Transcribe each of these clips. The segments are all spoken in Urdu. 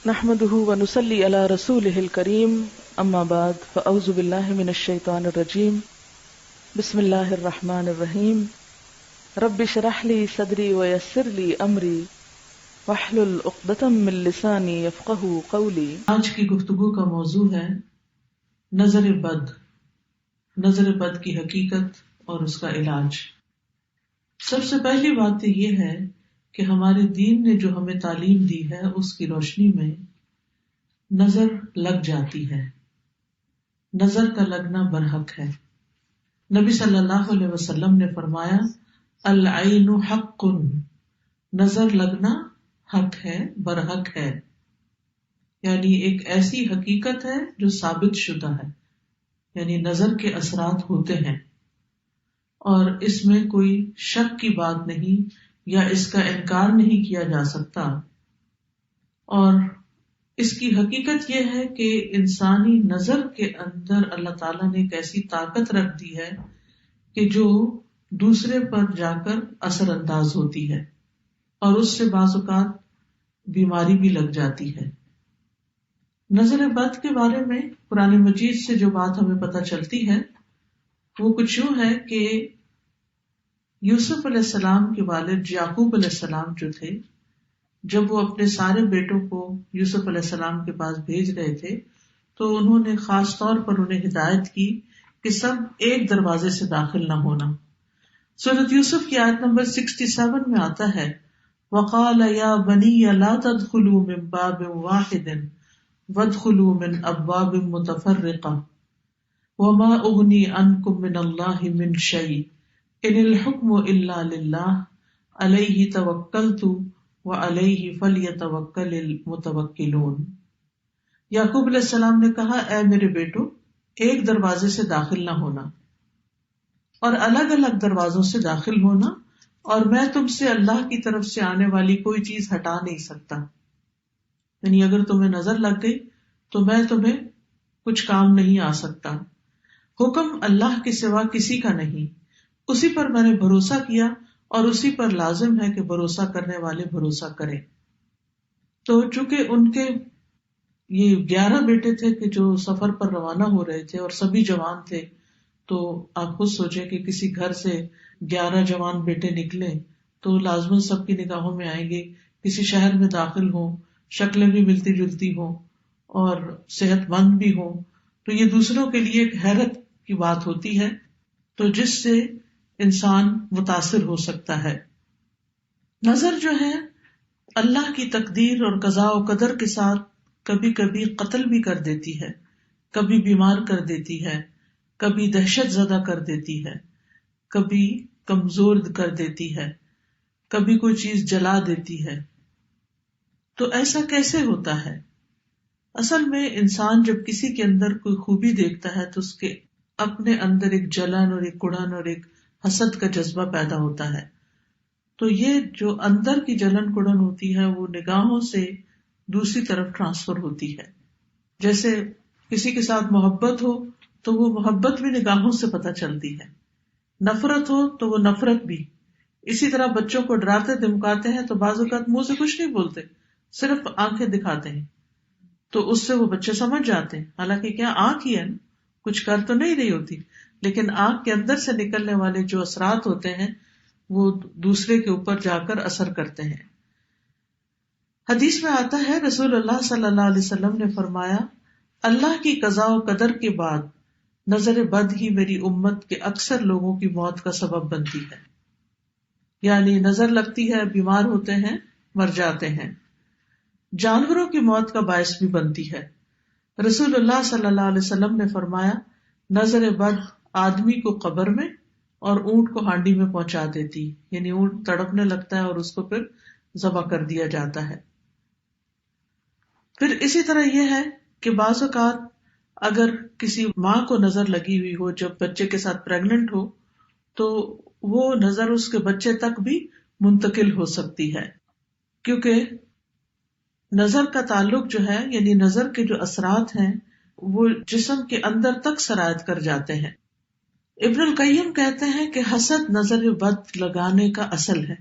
نحمده ونصلي على رسوله الكريم اما بعد فاعوذ بالله من الشيطان الرجيم بسم الله الرحمن الرحيم رب اشرح لي صدري ويسر لي امري واحلل عقدة من لساني يفقهوا قولي۔ آج کی گفتگو کا موضوع ہے نظر بد، نظر بد کی حقیقت اور اس کا علاج۔ سب سے پہلی بات تو یہ ہے کہ ہمارے دین نے جو ہمیں تعلیم دی ہے اس کی روشنی میں نظر لگ جاتی ہے، نظر کا لگنا برحق ہے۔ نبی صلی اللہ علیہ وسلم نے فرمایا العین حق، نظر لگنا حق ہے، برحق ہے، یعنی ایک ایسی حقیقت ہے جو ثابت شدہ ہے، یعنی نظر کے اثرات ہوتے ہیں اور اس میں کوئی شک کی بات نہیں یا اس کا انکار نہیں کیا جا سکتا۔ اور اس کی حقیقت یہ ہے کہ انسانی نظر کے اندر اللہ تعالیٰ نے ایک ایسی طاقت رکھ دی ہے کہ جو دوسرے پر جا کر اثر انداز ہوتی ہے اور اس سے بعض اوقات بیماری بھی لگ جاتی ہے۔ نظر بد کے بارے میں قرآن مجید سے جو بات ہمیں پتہ چلتی ہے وہ کچھ یوں ہے کہ یوسف علیہ السلام کے والد یعقوب علیہ السلام جو تھے، جب وہ اپنے سارے بیٹوں کو یوسف علیہ السلام کے پاس بھیج رہے تھے تو انہوں نے خاص طور پر انہیں ہدایت کی کہ سب ایک دروازے سے داخل نہ ہونا۔ سورۃ یوسف کی آیت نمبر 67 میں آتا ہے وَقَالَ يَا بَنِيَّ لَا تَدْخُلُوا مِن بَابٍ وَاحِدٍ وَادْخُلُوا مِنْ أَبْوَابٍ مُتَفَرِّقَةٍ وَمَا أُغْنِي عَنْكُم مِّنَ اللَّهِ مِن شَيْءٍ إِنِ الْحُكْمُ إِلَّا لِلَّهِ عَلَيْهِ تَوَكَّلْتُ وَعَلَيْهِ فَلْيَتَوَكَّلِ الْمُتَوَكِّلُونَ۔ یعقوب علیہ السلام نے کہا اے میرے بیٹو، ایک دروازے سے داخل نہ ہونا اور الگ الگ دروازوں سے داخل ہونا، اور میں تم سے اللہ کی طرف سے آنے والی کوئی چیز ہٹا نہیں سکتا، یعنی اگر تمہیں نظر لگ گئی تو میں تمہیں کچھ کام نہیں آ سکتا۔ حکم اللہ کے سوا کسی کا نہیں، اسی پر میں نے بھروسہ کیا اور اسی پر لازم ہے کہ بھروسہ کرنے والے بھروسہ کریں۔ تو چونکہ ان کے یہ 11 بیٹے تھے کہ جو سفر پر روانہ ہو رہے تھے اور سبھی جوان تھے، تو آپ خود سوچیں کہ کسی گھر سے 11 جوان بیٹے نکلے تو لازماً سب کی نگاہوں میں آئیں گے، کسی شہر میں داخل ہوں، شکلیں بھی ملتی جلتی ہوں اور صحت مند بھی ہوں، تو یہ دوسروں کے لیے ایک حیرت کی بات ہوتی ہے، تو جس سے انسان متاثر ہو سکتا ہے۔ نظر جو ہے اللہ کی تقدیر اور قضاء و قدر کے ساتھ کبھی کبھی قتل بھی کر دیتی ہے، کبھی بیمار کر دیتی ہے، کبھی دہشت زدہ کر دیتی ہے، کبھی کمزور کر دیتی ہے، کبھی کوئی چیز جلا دیتی ہے۔ تو ایسا کیسے ہوتا ہے؟ اصل میں انسان جب کسی کے اندر کوئی خوبی دیکھتا ہے تو اس کے اپنے اندر ایک جلن اور ایک کڑن اور ایک حسد کا جذبہ پیدا ہوتا ہے، تو یہ جو اندر کی جلن کڑن ہوتی ہے وہ نگاہوں سے دوسری طرف ٹرانسفر ہوتی ہے۔ جیسے کسی کے ساتھ محبت ہو تو وہ محبت بھی نگاہوں سے پتہ چلتی ہے، نفرت ہو تو وہ نفرت بھی۔ اسی طرح بچوں کو ڈراتے دھمکاتے ہیں تو بعض اوقات منہ سے کچھ نہیں بولتے، صرف آنکھیں دکھاتے ہیں، تو اس سے وہ بچے سمجھ جاتے ہیں، حالانکہ کیا آنکھ ہی ہے، کچھ کر تو نہیں رہی ہوتی، لیکن آنکھ کے اندر سے نکلنے والے جو اثرات ہوتے ہیں وہ دوسرے کے اوپر جا کر اثر کرتے ہیں۔ حدیث میں آتا ہے رسول اللہ صلی اللہ علیہ وسلم نے فرمایا اللہ کی قضاء و قدر کے بعد نظر بد ہی میری امت کے اکثر لوگوں کی موت کا سبب بنتی ہے، یعنی نظر لگتی ہے، بیمار ہوتے ہیں، مر جاتے ہیں، جانوروں کی موت کا باعث بھی بنتی ہے۔ رسول اللہ صلی اللہ علیہ وسلم نے فرمایا نظر بد آدمی کو قبر میں اور اونٹ کو ہانڈی میں پہنچا دیتی، یعنی اونٹ تڑپنے لگتا ہے اور اس کو پھر ذبح کر دیا جاتا ہے۔ پھر اسی طرح یہ ہے کہ بعض اوقات اگر کسی ماں کو نظر لگی ہوئی ہو جب بچے کے ساتھ پریگننٹ ہو تو وہ نظر اس کے بچے تک بھی منتقل ہو سکتی ہے، کیونکہ نظر کا تعلق جو ہے، یعنی نظر کے جو اثرات ہیں وہ جسم کے اندر تک سرایت کر جاتے ہیں۔ ابن القیم کہتے ہیں کہ حسد نظر بد لگانے کا اصل ہے،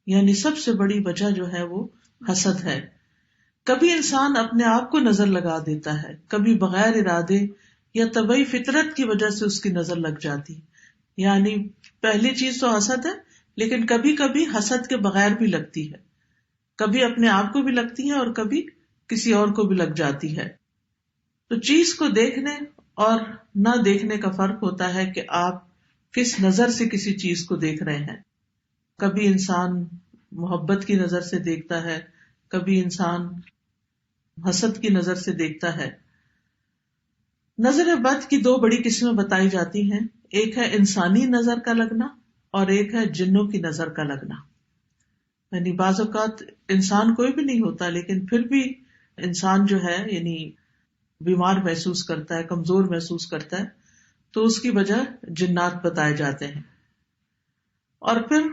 یعنی سب سے بڑی وجہ جو ہے وہ حسد ہے۔ کبھی انسان اپنے آپ کو نظر لگا دیتا ہے، کبھی بغیر ارادے یا طبعی فطرت کی وجہ سے اس کی نظر لگ جاتی. یعنی پہلی چیز تو حسد ہے، لیکن کبھی کبھی حسد کے بغیر بھی لگتی ہے، کبھی اپنے آپ کو بھی لگتی ہے اور کبھی کسی اور کو بھی لگ جاتی ہے. تو چیز کو دیکھنے اور نہ دیکھنے کا فرق ہوتا ہے کہ آپ کس نظر سے کسی چیز کو دیکھ رہے ہیں. کبھی انسان محبت کی نظر سے دیکھتا ہے، کبھی انسان حسد کی نظر سے دیکھتا ہے. نظر بد کی دو بڑی قسمیں بتائی جاتی ہیں، ایک ہے انسانی نظر کا لگنا اور ایک ہے جنوں کی نظر کا لگنا. یعنی بعض اوقات انسان کوئی بھی نہیں ہوتا لیکن پھر بھی انسان جو ہے یعنی بیمار محسوس کرتا ہے، کمزور محسوس کرتا ہے، تو اس کی وجہ جنات بتائے جاتے ہیں. اور پھر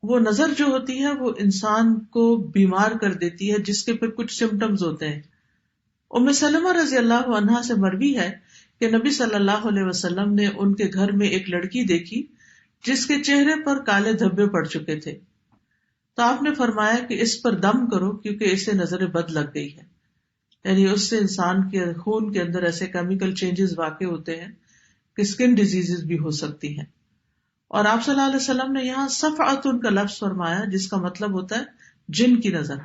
وہ نظر جو ہوتی ہے وہ انسان کو بیمار کر دیتی ہے، جس کے پھر کچھ سمٹمز ہوتے ہیں. ام سلمہ رضی اللہ عنہا سے مروی ہے کہ نبی صلی اللہ علیہ وسلم نے ان کے گھر میں ایک لڑکی دیکھی جس کے چہرے پر کالے دھبے پڑ چکے تھے. تو آپ نے فرمایا کہ اس پر دم کرو کیونکہ اسے نظر بد لگ گئی ہے. یعنی اس سے انسان کے خون کے اندر ایسے کیمیکل چینجز واقع ہوتے ہیں کہ اسکن ڈیزیزز بھی ہو سکتی ہیں. اور آپ صلی اللہ علیہ وسلم نے یہاں صفعۃ کا لفظ فرمایا جس کا مطلب ہوتا ہے جن کی نظر.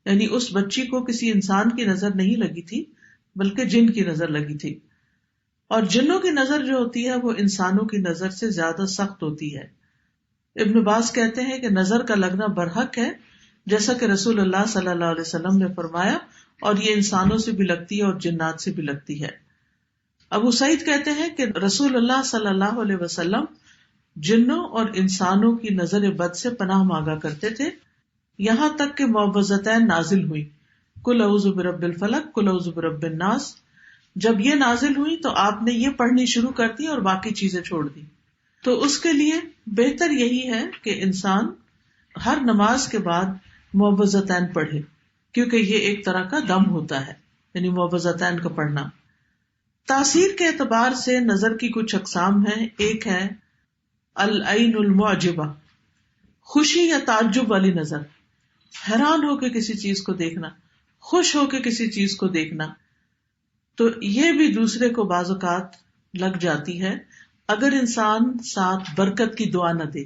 یعنی اس بچی کو کسی انسان کی نظر نہیں لگی تھی بلکہ جن کی نظر لگی تھی. اور جنوں کی نظر جو ہوتی ہے وہ انسانوں کی نظر سے زیادہ سخت ہوتی ہے. ابن باز کہتے ہیں کہ نظر کا لگنا برحق ہے، جیسا کہ رسول اللہ صلی اللہ علیہ وسلم نے فرمایا، اور یہ انسانوں سے بھی لگتی ہے اور جنات سے بھی لگتی ہے. ابو سعید کہتے ہیں کہ رسول اللہ صلی اللہ علیہ وسلم جنوں اور انسانوں کی نظر بد سے پناہ مانگا کرتے تھے، یہاں تک کہ معوذتین نازل ہوئی، قل اعوذ برب الفلق قل اعوذ برب الناس. جب یہ نازل ہوئی تو آپ نے یہ پڑھنی شروع کر دی اور باقی چیزیں چھوڑ دی. تو اس کے لیے بہتر یہی ہے کہ انسان ہر نماز کے بعد معوذتین پڑھے، کیونکہ یہ ایک طرح کا دم ہوتا ہے، یعنی معوذتین کا پڑھنا. تاثیر کے اعتبار سے نظر کی کچھ اقسام ہیں. ایک ہے العین المعجبہ، خوشی یا تعجب والی نظر، حیران ہو کے کسی چیز کو دیکھنا، خوش ہو کے کسی چیز کو دیکھنا. تو یہ بھی دوسرے کو بعض اوقات لگ جاتی ہے اگر انسان ساتھ برکت کی دعا نہ دے.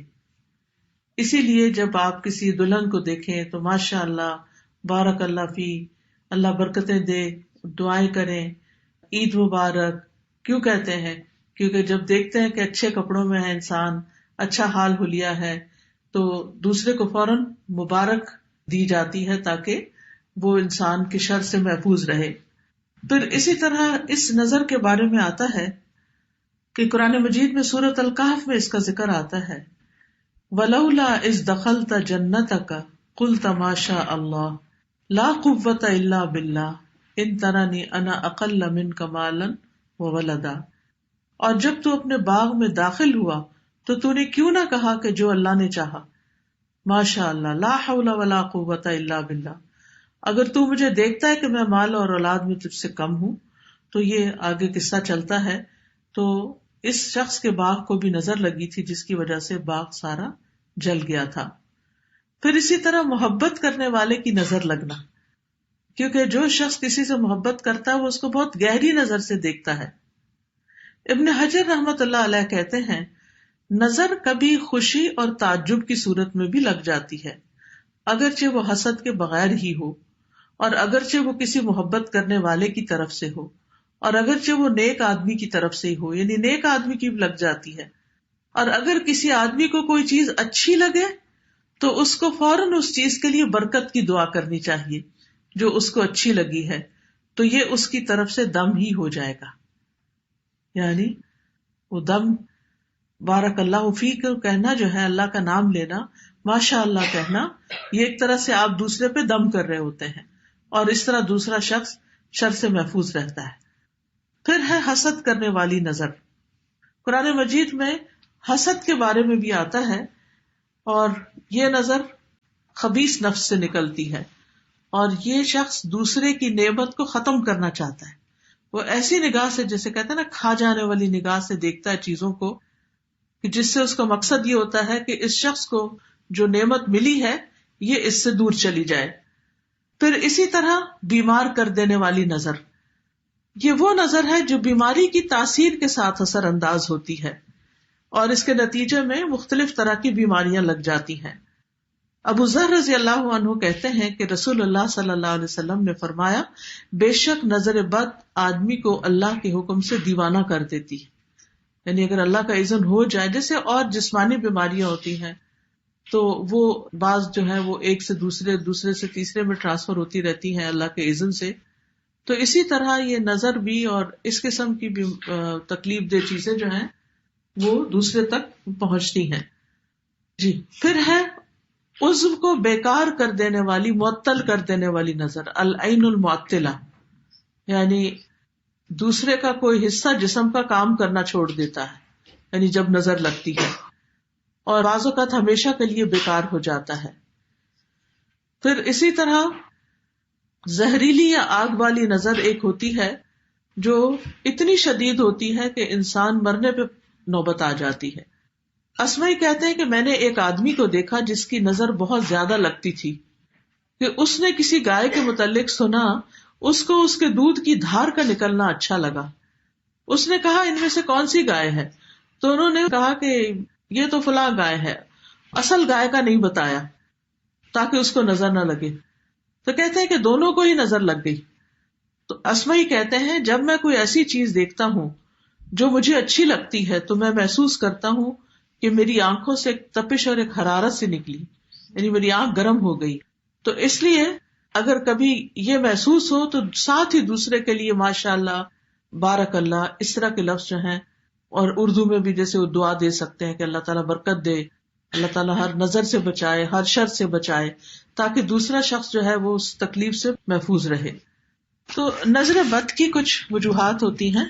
اسی لیے جب آپ کسی دلہن کو دیکھیں تو ماشاء اللہ بارک اللہ فی، اللہ برکتیں دے، دعائیں کریں، عید مبارک. کیوں کہتے ہیں؟ کیونکہ جب دیکھتے ہیں کہ اچھے کپڑوں میں ہے انسان، اچھا حال حلیہ ہے، تو دوسرے کو فوراً مبارک دی جاتی ہے تاکہ وہ انسان کے شر سے محفوظ رہے. پھر اسی طرح اس نظر کے بارے میں آتا ہے کہ قرآن مجید میں سورۃ الکہف میں اس کا ذکر آتا ہے، وَلَوْلَا إِذْ دَخَلْتَ جَنَّتَكَ قُلْتَ مَا شَاءَ اللَّهُ لَا قُوَّةَ إِلَّا بِاللَّهِ إِن تَرَنِي أَنَا أَقَلَّ مِنْكَ مَالًا وَوَلَدًا. اور جب تو اپنے باغ میں داخل ہوا تو تو نے کیوں نہ کہا کہ جو اللہ نے چاہا، ماشاء اللہ لا حول ولا قوت الا باللہ. اگر تو مجھے دیکھتا ہے کہ میں مال اور اولاد میں تجھ سے کم ہوں. تو یہ آگے قصہ چلتا ہے. تو اس شخص کے باغ کو بھی نظر لگی تھی جس کی وجہ سے باغ سارا جل گیا تھا. پھر اسی طرح محبت کرنے والے کی نظر لگنا، کیونکہ جو شخص کسی سے محبت کرتا ہے وہ اس کو بہت گہری نظر سے دیکھتا ہے. ابن حجر رحمت اللہ علیہ کہتے ہیں نظر کبھی خوشی اور تعجب کی صورت میں بھی لگ جاتی ہے، اگرچہ وہ حسد کے بغیر ہی ہو، اور اگرچہ وہ کسی محبت کرنے والے کی طرف سے ہو، اور اگرچہ وہ نیک آدمی کی طرف سے ہی ہو، یعنی نیک آدمی کی بھی لگ جاتی ہے. اور اگر کسی آدمی کو کوئی چیز اچھی لگے تو اس کو فوراً اس چیز کے لیے برکت کی دعا کرنی چاہیے جو اس کو اچھی لگی ہے، تو یہ اس کی طرف سے دم ہی ہو جائے گا. یعنی وہ دم بارک اللہ فیک کہنا جو ہے، اللہ کا نام لینا، ماشاء اللہ کہنا، یہ ایک طرح سے آپ دوسرے پہ دم کر رہے ہوتے ہیں، اور اس طرح دوسرا شخص شر سے محفوظ رہتا ہے. پھر ہے حسد کرنے والی نظر. قرآن مجید میں حسد کے بارے میں بھی آتا ہے، اور یہ نظر خبیث نفس سے نکلتی ہے، اور یہ شخص دوسرے کی نعمت کو ختم کرنا چاہتا ہے. وہ ایسی نگاہ سے، جیسے کہتے ہیں نا کھا جانے والی نگاہ سے دیکھتا ہے چیزوں کو، کہ جس سے اس کا مقصد یہ ہوتا ہے کہ اس شخص کو جو نعمت ملی ہے یہ اس سے دور چلی جائے. پھر اسی طرح بیمار کر دینے والی نظر، یہ وہ نظر ہے جو بیماری کی تاثیر کے ساتھ اثر انداز ہوتی ہے اور اس کے نتیجے میں مختلف طرح کی بیماریاں لگ جاتی ہیں۔ ابو ذر رضی اللہ عنہ کہتے ہیں کہ رسول اللہ صلی اللہ علیہ وسلم نے فرمایا، بے شک نظر بد آدمی کو اللہ کے حکم سے دیوانہ کر دیتی ہے، یعنی اگر اللہ کا اذن ہو جائے، جیسے اور جسمانی بیماریاں ہوتی ہیں تو وہ بعض جو ہے وہ ایک سے دوسرے سے تیسرے میں ٹرانسفر ہوتی رہتی ہیں اللہ کے اذن سے، تو اسی طرح یہ نظر بھی اور اس قسم کی بھی تکلیف دہ چیزیں جو ہیں وہ دوسرے تک پہنچتی ہیں۔ جی، پھر ہے عضو کو بیکار کر دینے والی، معطل کر دینے والی نظر، العین المعطلہ، یعنی دوسرے کا کوئی حصہ جسم کا کام کرنا چھوڑ دیتا ہے، یعنی جب نظر لگتی ہے اور بعض اوقات ہمیشہ کے لیے بیکار ہو جاتا ہے۔ پھر اسی طرح زہریلی یا آگ والی نظر ایک ہوتی ہے جو اتنی شدید ہوتی ہے کہ انسان مرنے پہ نوبت آ جاتی ہے۔ اسمعی کہتے ہیں کہ میں نے ایک آدمی کو دیکھا جس کی نظر بہت زیادہ لگتی تھی کہ اس نے کسی گائے کے متعلق سنا، اس کو اس کے دودھ کی دھار کا نکلنا اچھا لگا۔ اس نے کہا، ان میں سے کون سی گائے ہے؟ تو انہوں نے کہا کہ یہ تو فلاں گائے ہے، اصل گائے کا نہیں بتایا تاکہ اس کو نظر نہ لگے۔ تو کہتے ہیں کہ دونوں کو ہی نظر لگ گئی۔ تو اسمعی کہتے ہیں جب میں کوئی ایسی چیز دیکھتا ہوں جو مجھے اچھی لگتی ہے تو میں محسوس کرتا ہوں کہ میری آنکھوں سے ایک تپش اور ایک حرارت سے نکلی، یعنی میری آنکھ گرم ہو گئی۔ تو اس لیے اگر کبھی یہ محسوس ہو تو ساتھ ہی دوسرے کے لیے ماشاء اللہ، بارک اللہ، اس طرح کے لفظ جو ہیں، اور اردو میں بھی جیسے وہ دعا دے سکتے ہیں کہ اللہ تعالیٰ برکت دے، اللہ تعالیٰ ہر نظر سے بچائے، ہر شر سے بچائے، تاکہ دوسرا شخص جو ہے وہ اس تکلیف سے محفوظ رہے۔ تو نظر بد کی کچھ وجوہات ہوتی ہیں۔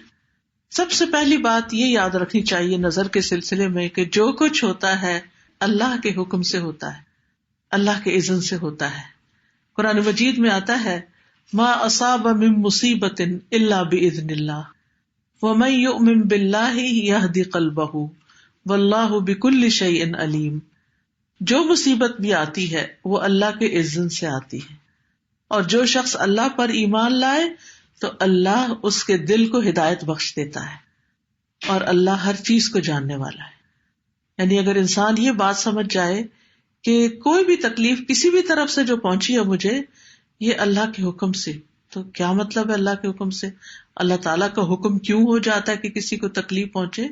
سب سے پہلی بات یہ یاد رکھنی چاہیے نظر کے سلسلے میں کہ جو کچھ ہوتا ہے اللہ کے حکم سے ہوتا ہے، اللہ کے اذن سے ہوتا ہے۔ قرآن مجید میں آتا ہے، ما اصاب من مصیبت الا باذن اللہ ومن یؤمن باللہ یہد قلبہ واللہ بکل شیء علیم۔ جو مصیبت بھی آتی ہے وہ اللہ کے اذن سے آتی ہے، اور جو شخص اللہ پر ایمان لائے تو اللہ اس کے دل کو ہدایت بخش دیتا ہے، اور اللہ ہر چیز کو جاننے والا ہے۔ یعنی اگر انسان یہ بات سمجھ جائے کہ کوئی بھی تکلیف کسی بھی طرف سے جو پہنچی ہے مجھے، یہ اللہ کے حکم سے، تو کیا مطلب ہے اللہ کے حکم سے؟ اللہ تعالیٰ کا حکم کیوں ہو جاتا ہے کہ کسی کو تکلیف پہنچے؟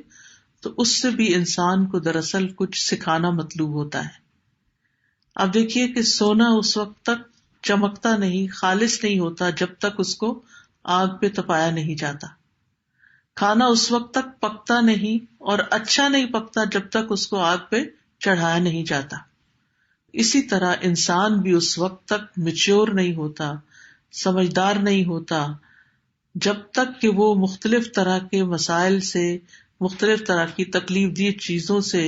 تو اس سے بھی انسان کو دراصل کچھ سکھانا مطلوب ہوتا ہے۔ اب دیکھیے کہ سونا اس وقت تک چمکتا نہیں، خالص نہیں ہوتا جب تک اس کو آگ پہ تپایا نہیں جاتا۔ کھانا اس وقت تک پکتا نہیں اور اچھا نہیں پکتا جب تک اس کو آگ پہ چڑھایا نہیں جاتا۔ اسی طرح انسان بھی اس وقت تک میچور نہیں ہوتا، سمجھدار نہیں ہوتا جب تک کہ وہ مختلف طرح کے مسائل سے، مختلف طرح کی تکلیف دہ چیزوں سے،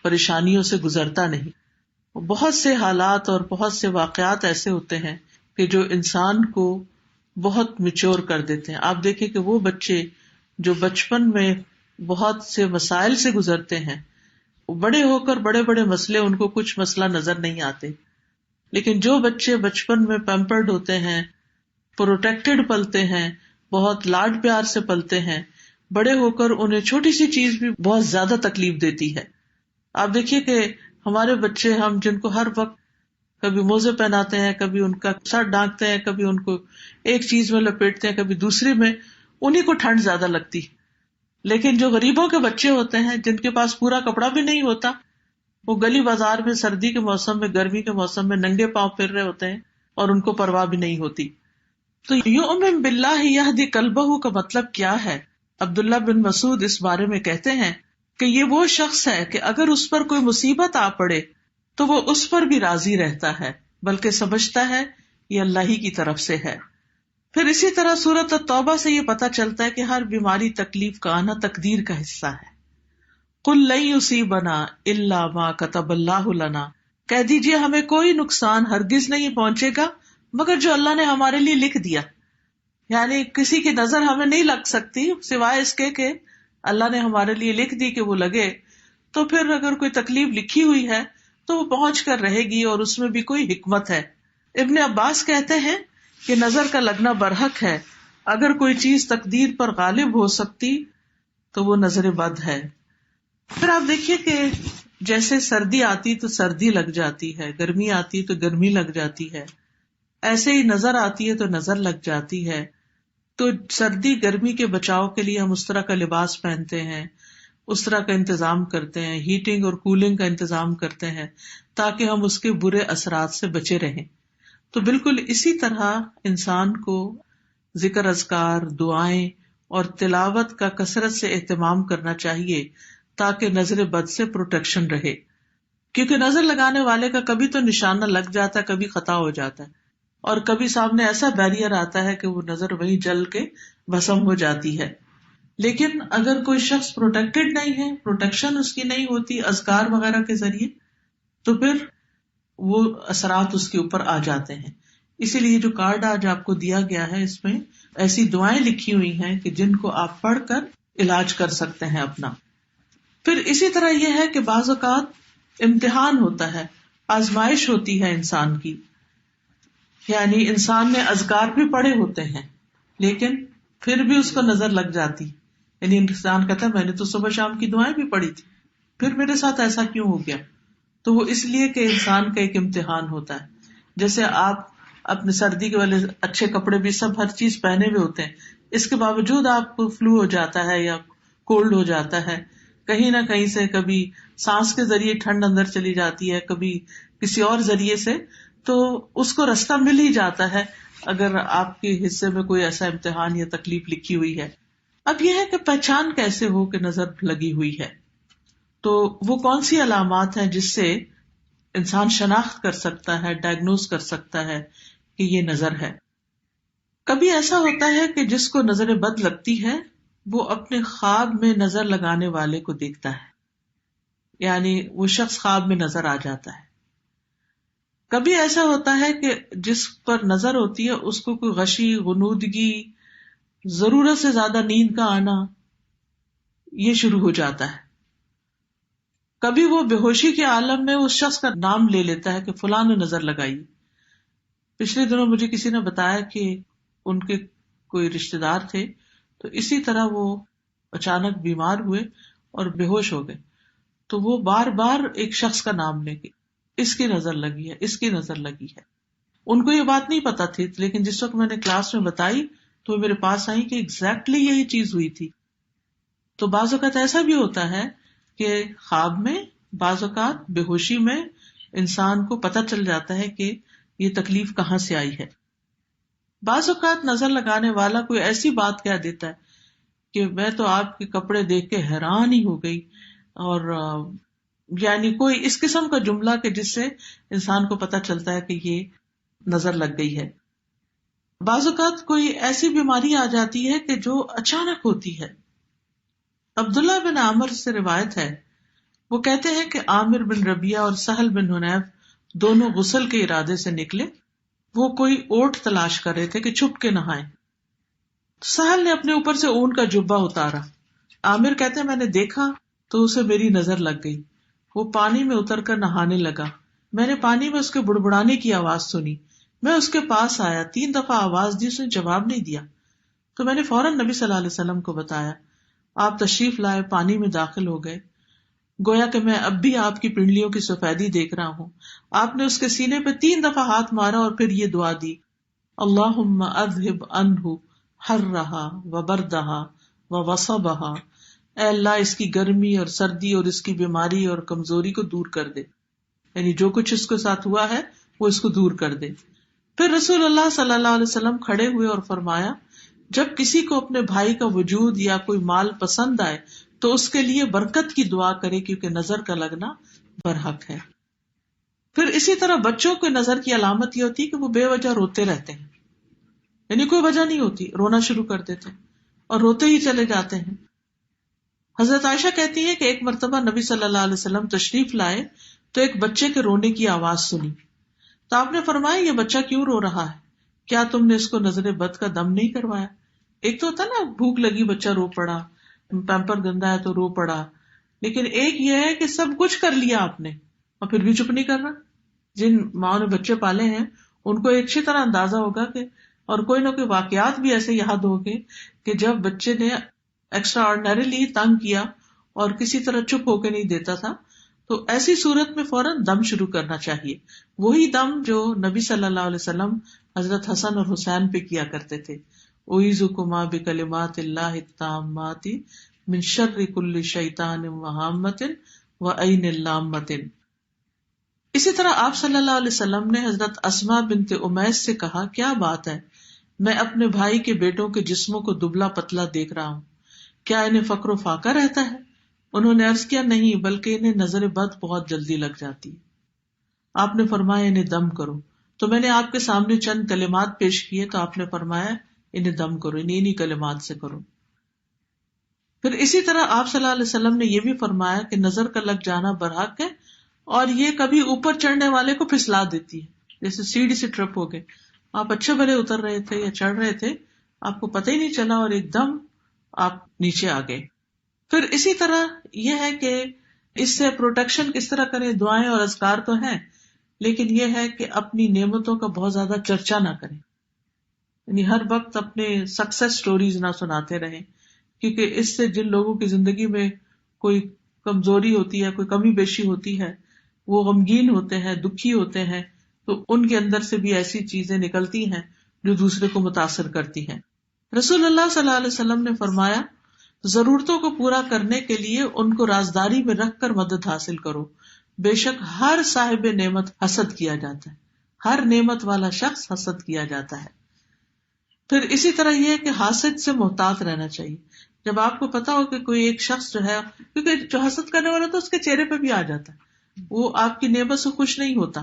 پریشانیوں سے گزرتا نہیں۔ بہت سے حالات اور بہت سے واقعات ایسے ہوتے ہیں کہ جو انسان کو بہت میچور کر دیتے ہیں۔ آپ دیکھیں کہ وہ بچے جو بچپن میں بہت سے مسائل سے گزرتے ہیں، بڑے ہو کر بڑے بڑے مسئلے ان کو کچھ مسئلہ نظر نہیں آتے، لیکن جو بچے بچپن میں پیمپرڈ ہوتے ہیں، پروٹیکٹڈ پلتے ہیں، بہت لاڈ پیار سے پلتے ہیں، بڑے ہو کر انہیں چھوٹی سی چیز بھی بہت زیادہ تکلیف دیتی ہے۔ آپ دیکھیے کہ ہمارے بچے، ہم جن کو ہر وقت کبھی موزے پہناتے ہیں، کبھی ان کا سر ڈھانکتے ہیں، کبھی ان کو ایک چیز میں لپیٹتے ہیں، کبھی دوسری میں، انہیں کو ٹھنڈ زیادہ لگتی۔ لیکن جو غریبوں کے بچے ہوتے ہیں جن کے پاس پورا کپڑا بھی نہیں ہوتا، وہ گلی بازار میں سردی کے موسم میں، گرمی کے موسم میں ننگے پاؤں پھر رہے ہوتے ہیں اور ان کو پرواہ بھی نہیں ہوتی۔ تو یؤمن باللہ یہدی قلبہ کا مطلب کیا ہے؟ عبداللہ بن مسعود اس بارے میں کہتے ہیں کہ یہ وہ شخص ہے کہ اگر اس پر کوئی مصیبت آ پڑے تو وہ اس پر بھی راضی رہتا ہے، بلکہ سمجھتا ہے یہ اللہ ہی کی طرف سے ہے۔ پھر اسی طرح سورۃ التوبہ سے یہ پتہ چلتا ہے کہ ہر بیماری، تکلیف کا آنا تقدیر کا حصہ ہے۔ قل لن یصیبنا الا ما کتب اللہ لنا، کہہ دیجئے ہمیں کوئی نقصان ہرگز نہیں پہنچے گا مگر جو اللہ نے ہمارے لیے لکھ دیا۔ یعنی کسی کی نظر ہمیں نہیں لگ سکتی سوائے اس کے کہ اللہ نے ہمارے لیے لکھ دی کہ وہ لگے۔ تو پھر اگر کوئی تکلیف لکھی ہوئی ہے تو وہ پہنچ کر رہے گی، اور اس میں بھی کوئی حکمت ہے۔ ابن عباس کہتے ہیں کہ نظر کا لگنا برحق ہے، اگر کوئی چیز تقدیر پر غالب ہو سکتی تو وہ نظر بد ہے۔ پھر آپ دیکھیے کہ جیسے سردی آتی تو سردی لگ جاتی ہے، گرمی آتی تو گرمی لگ جاتی ہے، ایسے ہی نظر آتی ہے تو نظر لگ جاتی ہے۔ تو سردی گرمی کے بچاؤ کے لیے ہم اس طرح کا لباس پہنتے ہیں، اس طرح کا انتظام کرتے ہیں، ہیٹنگ اور کولنگ کا انتظام کرتے ہیں تاکہ ہم اس کے برے اثرات سے بچے رہیں۔ تو بالکل اسی طرح انسان کو ذکر اذکار، دعائیں اور تلاوت کا کثرت سے اہتمام کرنا چاہیے تاکہ نظر بد سے پروٹیکشن رہے، کیونکہ نظر لگانے والے کا کبھی تو نشانہ لگ جاتا ہے، کبھی خطا ہو جاتا ہے، اور کبھی سامنے ایسا بیریئر آتا ہے کہ وہ نظر وہیں جل کے بھسم ہو جاتی ہے۔ لیکن اگر کوئی شخص پروٹیکٹڈ نہیں ہے، پروٹیکشن اس کی نہیں ہوتی اذکار وغیرہ کے ذریعے، تو پھر وہ اثرات اس کے اوپر آ جاتے ہیں۔ اسی لیے جو کارڈ آج آپ کو دیا گیا ہے اس میں ایسی دعائیں لکھی ہوئی ہیں کہ جن کو آپ پڑھ کر علاج کر سکتے ہیں اپنا۔ پھر اسی طرح یہ ہے کہ بعض اوقات امتحان ہوتا ہے، آزمائش ہوتی ہے انسان کی، یعنی انسان نے اذکار بھی پڑھے ہوتے ہیں لیکن پھر بھی اس کو نظر لگ جاتی، یعنی انسان کہتا ہے میں نے تو صبح شام کی دعائیں بھی پڑھی تھی، پھر میرے ساتھ ایسا کیوں ہو گیا؟ تو وہ اس لیے کہ انسان کا ایک امتحان ہوتا ہے۔ جیسے آپ اپنے سردی کے والے اچھے کپڑے بھی سب ہر چیز پہنے ہوئے ہوتے ہیں، اس کے باوجود آپ کو فلو ہو جاتا ہے یا کولڈ ہو جاتا ہے، کہیں نہ کہیں سے کبھی سانس کے ذریعے ٹھنڈ اندر چلی جاتی ہے، کبھی کسی اور ذریعے سے، تو اس کو رستہ مل ہی جاتا ہے اگر آپ کے حصے میں کوئی ایسا امتحان یا تکلیف لکھی ہوئی ہے۔ اب یہ ہے کہ پہچان کیسے ہو کہ نظر لگی ہوئی ہے، تو وہ کون سی علامات ہیں جس سے انسان شناخت کر سکتا ہے، ڈائگنوز کر سکتا ہے کہ یہ نظر ہے۔ کبھی ایسا ہوتا ہے کہ جس کو نظر بد لگتی ہے وہ اپنے خواب میں نظر لگانے والے کو دیکھتا ہے، یعنی وہ شخص خواب میں نظر آ جاتا ہے۔ کبھی ایسا ہوتا ہے کہ جس پر نظر ہوتی ہے اس کو کوئی غشی، غنودگی، ضرورت سے زیادہ نیند کا آنا، یہ شروع ہو جاتا ہے۔ کبھی وہ بے ہوشی کے عالم میں اس شخص کا نام لے لیتا ہے کہ فلاں نے نظر لگائی۔ پچھلے دنوں مجھے کسی نے بتایا کہ ان کے کوئی رشتے دار تھے تو اسی طرح وہ اچانک بیمار ہوئے اور بے ہوش ہو گئے، تو وہ بار بار ایک شخص کا نام لے کے اس کی نظر لگی ہے، اس کی نظر لگی ہے۔ ان کو یہ بات نہیں پتا تھی، لیکن جس وقت میں نے کلاس میں بتائی تو وہ میرے پاس آئی کہ ایگزیکٹلی یہی چیز ہوئی تھی۔ تو بعض اوقات ایسا بھی ہوتا ہے کہ خواب میں، بعض اوقات بے ہوشی میں انسان کو پتہ چل جاتا ہے کہ یہ تکلیف کہاں سے آئی ہے۔ بعض اوقات نظر لگانے والا کوئی ایسی بات کہہ دیتا ہے کہ میں تو آپ کے کپڑے دیکھ کے حیران ہی ہو گئی، اور یعنی کوئی اس قسم کا جملہ کہ جس سے انسان کو پتہ چلتا ہے کہ یہ نظر لگ گئی ہے۔ بعض اوقات کوئی ایسی بیماری آ جاتی ہے کہ جو اچانک ہوتی ہے۔ عبداللہ بن عامر سے روایت ہے، وہ کہتے ہیں کہ عامر بن ربیعہ اور سہل بن حنیف دونوں غسل کے ارادے سے نکلے۔ وہ کوئی اوٹ تلاش کر رہے تھے کہ چھپ کے نہائیں۔ سہل نے اپنے اوپر سے اون کا جبہ اتارا۔ عامر کہتے ہیں میں نے دیکھا تو اسے میری نظر لگ گئی، وہ پانی میں اتر کر نہانے لگا۔ میں نے پانی میں اس کے بڑبڑانے کی آواز سنی، میں اس کے پاس آیا، 3 دفعہ آواز دی، اس نے جواب نہیں دیا، تو میں نے فوراً نبی صلی اللہ علیہ وسلم کو بتایا۔ آپ تشریف لائے، پانی میں داخل ہو گئے، گویا کہ میں اب بھی آپ کی پنڈلیوں کی سفیدی دیکھ رہا ہوں۔ آپ نے اس کے سینے پہ 3 دفعہ ہاتھ مارا اور پھر یہ دعا دی، اللہم اذہب عنہ حرہا وبردہا ووصبہا، اے اللہ اس کی گرمی اور سردی اور اس کی بیماری اور کمزوری کو دور کر دے، یعنی جو کچھ اس کے ساتھ ہوا ہے وہ اس کو دور کر دے۔ پھر رسول اللہ صلی اللہ علیہ وسلم کھڑے ہوئے اور فرمایا، جب کسی کو اپنے بھائی کا وجود یا کوئی مال پسند آئے تو اس کے لیے برکت کی دعا کرے، کیونکہ نظر کا لگنا برحق ہے۔ پھر اسی طرح بچوں کو نظر کی علامت یہ ہوتی ہے کہ وہ بے وجہ روتے رہتے ہیں، یعنی کوئی وجہ نہیں ہوتی، رونا شروع کر دیتے ہیں اور روتے ہی چلے جاتے ہیں۔ حضرت عائشہ کہتی ہے کہ ایک مرتبہ نبی صلی اللہ علیہ وسلم تشریف لائے تو ایک بچے کے رونے کی آواز سنی، تو آپ نے فرمایا یہ بچہ کیوں رو رہا ہے؟ کیا تم نے اس کو نظر بد کا دم نہیں کروایا؟ ایک تو ہوتا نا بھوک لگی بچہ رو پڑا، پیمپر گندا ہے تو رو پڑا، لیکن ایک یہ ہے کہ سب کچھ کر لیا آپ نے اور پھر بھی چپ نہیں کر رہا۔ جن ماں نے بچے پالے ہیں ان کو اچھی طرح اندازہ ہوگا کہ، اور کوئی نہ کوئی واقعات بھی ایسے یاد ہوگے کہ جب بچے نے ایکسٹرا آرڈنریلی تنگ کیا اور کسی طرح چپ ہو کے نہیں دیتا تھا، تو ایسی صورت میں فوراً دم شروع کرنا چاہیے، وہی دم جو نبی صلی اللہ علیہ وسلم حضرت حسن اور حسین پہ کیا کرتے تھے، اعیذکما بکلمات اللہ التامات من شر کل شیطان وہامۃ وعین لامۃ۔ اسی طرح آپ صلی اللہ علیہ وسلم نے حضرت اسماء بنت امیس سے کہا، کیا بات ہے، میں اپنے بھائی کے بیٹوں کے جسموں کو دبلا پتلا دیکھ رہا ہوں، کیا انہیں فقر و فاقہ رہتا ہے؟ انہوں نے عرض کیا، نہیں، بلکہ انہیں نظر بد بہت جلدی لگ جاتی ہے۔ آپ نے فرمایا انہیں دم کرو، تو میں نے آپ کے سامنے چند کلمات پیش کیے تو آپ نے فرمایا انہیں دم کرو، انہیں کلمات سے کرو۔ پھر اسی طرح آپ صلی اللہ علیہ وسلم نے یہ بھی فرمایا کہ نظر کا لگ جانا برحق ہے، اور یہ کبھی اوپر چڑھنے والے کو پھسلا دیتی ہے، جیسے سیڑھی سے ٹرپ ہو گئے، آپ اچھے بھلے اتر رہے تھے یا چڑھ رہے تھے، آپ کو پتہ ہی نہیں چلا اور ایک دم آپ نیچے آ گئے۔ پھر اسی طرح یہ ہے کہ اس سے پروٹیکشن کس طرح کریں، دعائیں اور اذکار تو ہیں، لیکن یہ ہے کہ اپنی نعمتوں کا بہت زیادہ چرچا نہ کریں، یعنی ہر وقت اپنے سکسیس سٹوریز نہ سناتے رہیں، کیونکہ اس سے جن لوگوں کی زندگی میں کوئی کمزوری ہوتی ہے، کوئی کمی بیشی ہوتی ہے، وہ غمگین ہوتے ہیں، دکھی ہوتے ہیں، تو ان کے اندر سے بھی ایسی چیزیں نکلتی ہیں جو دوسرے کو متاثر کرتی ہیں۔ رسول اللہ صلی اللہ علیہ وسلم نے فرمایا، ضرورتوں کو پورا کرنے کے لیے ان کو رازداری میں رکھ کر مدد حاصل کرو، بے شک ہر صاحب نعمت حسد کیا جاتا ہے، ہر نعمت والا شخص حسد کیا جاتا ہے۔ پھر اسی طرح یہ ہے کہ حاسد سے محتاط رہنا چاہیے۔ جب آپ کو پتا ہو کہ کوئی ایک شخص جو ہے، کیونکہ جو حسد کرنے والا تو اس کے چہرے پہ بھی آ جاتا ہے، وہ آپ کی نعمت سے خوش نہیں ہوتا،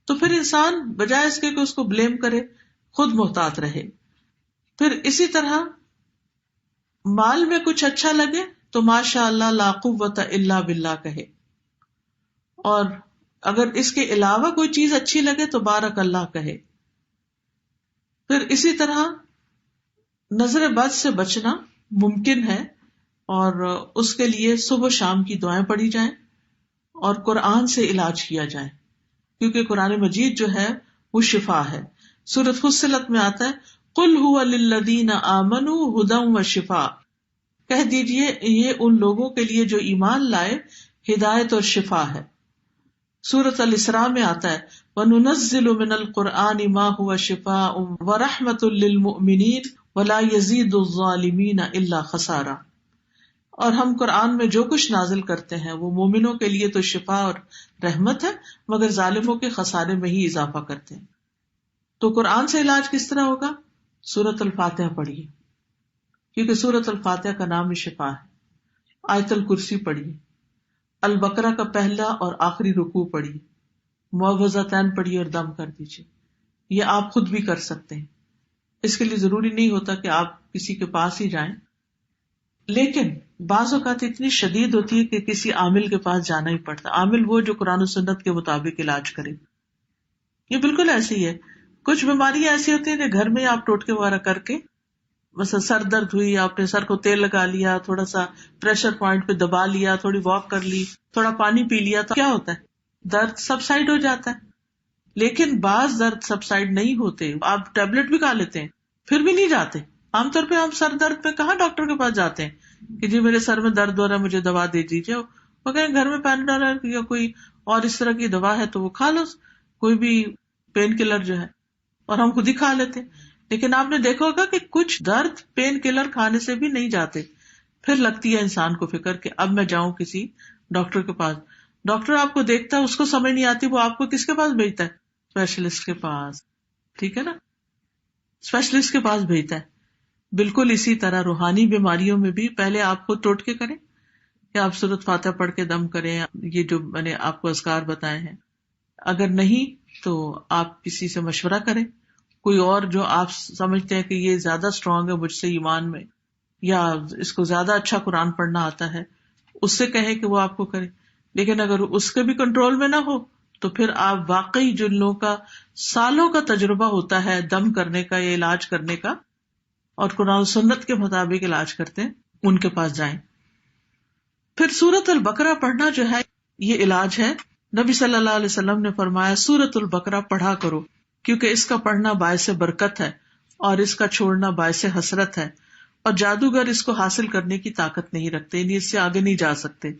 تو پھر انسان بجائے اس کے کہ اس کو بلیم کرے، خود محتاط رہے۔ پھر اسی طرح مال میں کچھ اچھا لگے تو ماشاء اللہ لا قوت الا باللہ کہے، اور اگر اس کے علاوہ کوئی چیز اچھی لگے تو بارک اللہ کہے۔ پھر اسی طرح نظر بد سے بچنا ممکن ہے، اور اس کے لیے صبح و شام کی دعائیں پڑھی جائیں اور قرآن سے علاج کیا جائے، کیونکہ قرآن مجید جو ہے وہ شفا ہے۔ سورۃ فصلت میں آتا ہے، قل هو للذین آمنوا ھدی وشفاء، کہہ دیجئے یہ ان لوگوں کے لیے جو ایمان لائے ہدایت اور شفا ہے۔ سورۃ الاسراء میں آتا ہے، وَنُنَزِّلُ مِنَ الْقُرْآنِ مَا هُوَ شِفَاءٌ وَرَحْمَةٌ لِّلْمُؤْمِنِينَ وَلَا يَزِيدُ الظَّالِمِينَ إِلَّا خَسَارًا، اور ہم قرآن میں جو کچھ نازل کرتے ہیں وہ مومنوں کے لیے تو شفا اور رحمت ہے، مگر ظالموں کے خسارے میں ہی اضافہ کرتے ہیں۔ تو قرآن سے علاج کس طرح ہوگا؟ سورۃ الفاتحہ پڑھیے، کیونکہ سورۃ الفاتحہ کا نام ہی شفا ہے۔ آیت الکرسی پڑھیے، البقرہ کا پہلا اور آخری رکوع پڑھیے، معوذتین پڑھیے اور دم کر دیجیے۔ یہ آپ خود بھی کر سکتے ہیں، اس کے لیے ضروری نہیں ہوتا کہ آپ کسی کے پاس ہی جائیں، لیکن بعض اوقات اتنی شدید ہوتی ہے کہ کسی عامل کے پاس جانا ہی پڑتا۔ عامل وہ جو قرآن و سنت کے مطابق علاج کرے۔ یہ بالکل ایسے ہی ہے، کچھ بیماریاں ایسی ہوتی ہیں کہ گھر میں آپ ٹوٹکے وغیرہ کر کے، مثلا سر درد ہوئی، آپ نے سر کو تیل لگا لیا، تھوڑا سا پریشر پوائنٹ پہ دبا لیا، تھوڑی واک کر لی، تھوڑا پانی پی لیا، تو کیا ہوتا ہے؟ درد سبسائڈ ہو جاتا ہے۔ لیکن بعض درد سبسائڈ نہیں ہوتے، آپ ٹیبلٹ بھی کھا لیتے ہیں پھر بھی نہیں جاتے۔ عام طور پہ ہم سر درد پہ کہاں ڈاکٹر کے پاس جاتے ہیں کہ جی میرے سر میں درد ہو رہا ہے، مجھے دوا دے دیجیے، وہ کہیں گھر میں پیناڈول یا کوئی اور اس طرح کی دوا ہے تو وہ کھا لو، کوئی بھی پین کلر جو ہے، اور ہم خود ہی کھا لیتے ہیں۔ لیکن آپ نے دیکھا ہوگا کہ کچھ درد پین کلر کھانے سے بھی نہیں جاتے، پھر لگتی ہے انسان کو فکر کہ اب میں جاؤں کسی ڈاکٹر کے پاس۔ ڈاکٹر آپ کو دیکھتا ہے، اس کو سمجھ نہیں آتی، وہ آپ کو کس کے پاس بھیجتا ہے؟ اسپیشلسٹ کے پاس، ٹھیک ہے نا، اسپیشلسٹ کے پاس بھیجتا ہے۔ بالکل اسی طرح روحانی بیماریوں میں بھی پہلے آپ خود ٹوٹکے کریں کہ آپ سورۃ فاتحہ پڑھ کے دم کریں، یہ جو میں نے آپ کو اذکار بتائے ہیں۔ اگر نہیں تو آپ کسی سے مشورہ کریں، کوئی اور جو آپ سمجھتے ہیں کہ یہ زیادہ اسٹرانگ ہے مجھ سے ایمان میں، یا اس کو زیادہ اچھا قرآن پڑھنا آتا ہے، اس سے کہیں کہ وہ آپ کو کرے۔ لیکن اگر اس کے بھی کنٹرول میں نہ ہو تو پھر آپ واقعی جن لوگوں کا سالوں کا تجربہ ہوتا ہے دم کرنے کا یا علاج کرنے کا، اور قرآن و سنت کے مطابق علاج کرتے ہیں، ان کے پاس جائیں۔ پھر سورۃ البقرہ پڑھنا جو ہے یہ علاج ہے۔ نبی صلی اللہ علیہ وسلم نے فرمایا سورۃ البقرہ پڑھا کرو، کیونکہ اس کا پڑھنا باعث برکت ہے اور اس کا چھوڑنا باعث حسرت ہے، اور جادوگر اس کو حاصل کرنے کی طاقت نہیں رکھتے، یعنی اس سے آگے نہیں جا سکتے۔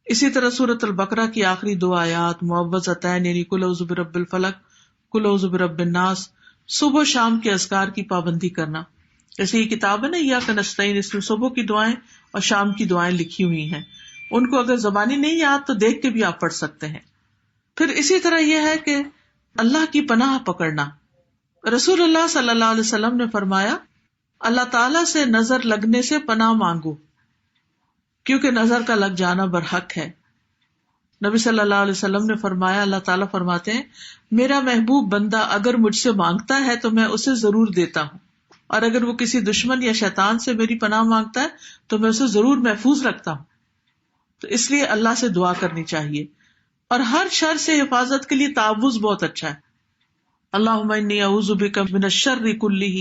اسی طرح سورۃ البقرہ کی آخری 2 آیات معوذتین یعنی قل اعوذ برب الفلق، قل اعوذ برب الناس، صبح و شام کے اذکار کی پابندی کرنا۔ جیسے یہ کتاب ہے نا ایاک نستعین، اس میں صبح کی دعائیں اور شام کی دعائیں لکھی ہوئی ہیں، ان کو اگر زبانی نہیں یاد تو دیکھ کے بھی آپ پڑھ سکتے ہیں۔ پھر اسی طرح یہ ہے کہ اللہ کی پناہ پکڑنا۔ رسول اللہ صلی اللہ علیہ وسلم نے فرمایا اللہ تعالیٰ سے نظر لگنے سے پناہ مانگو، کیونکہ نظر کا لگ جانا برحق ہے۔ نبی صلی اللہ علیہ وسلم نے فرمایا اللہ تعالیٰ فرماتے ہیں میرا محبوب بندہ اگر مجھ سے مانگتا ہے تو میں اسے ضرور دیتا ہوں، اور اگر وہ کسی دشمن یا شیطان سے میری پناہ مانگتا ہے تو میں اسے ضرور محفوظ رکھتا ہوں۔ تو اس لیے اللہ سے دعا کرنی چاہیے، اور ہر شر سے حفاظت کے لیے تعوذ بہت اچھا ہے۔ اللہم انی اعوذ بک من الشر کلہ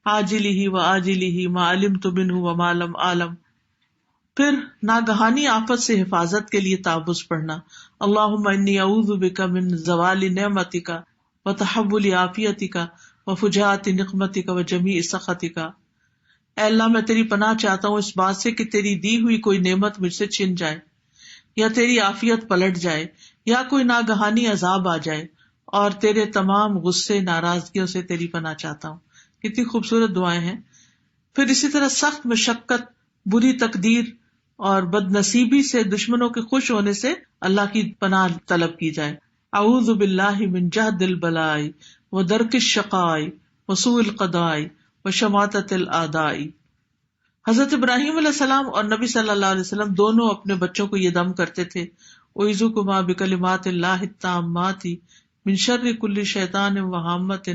عاجلہ وآجلہ ما علمت منہ وما لم اعلم۔ پھر ناگہانی آفت سے حفاظت کے لیے تعوذ پڑھنا، اللہم انی اعوذ بک من زوال نعمتک وتحول عافیتک وفجاءۃ نقمتک وجمیع سخطک۔ اے اللہ میں تیری پناہ چاہتا ہوں اس بات سے کہ تیری دی ہوئی کوئی نعمت مجھ سے چھن جائے، یا تیری عافیت پلٹ جائے، یا کوئی ناگہانی عذاب آ جائے، اور تیرے تمام غصے ناراضگیوں سے تیری پناہ چاہتا ہوں۔ کتنی خوبصورت دعائیں ہیں۔ پھر اسی طرح سخت مشقت، بری تقدیر اور بد نصیبی سے، دشمنوں کے خوش ہونے سے اللہ کی پناہ طلب کی جائے۔ اعوذ باللہ من جہد البلاء ودرک الشقاء وسوء القضاء وشماتۃ الاعداء۔ حضرت ابراہیم علیہ السلام اور نبی صلی اللہ علیہ وسلم دونوں اپنے بچوں کو یہ دم کرتے تھے اعوذکما بکلمات اللہ التامات من شر کل شیطان وہامۃ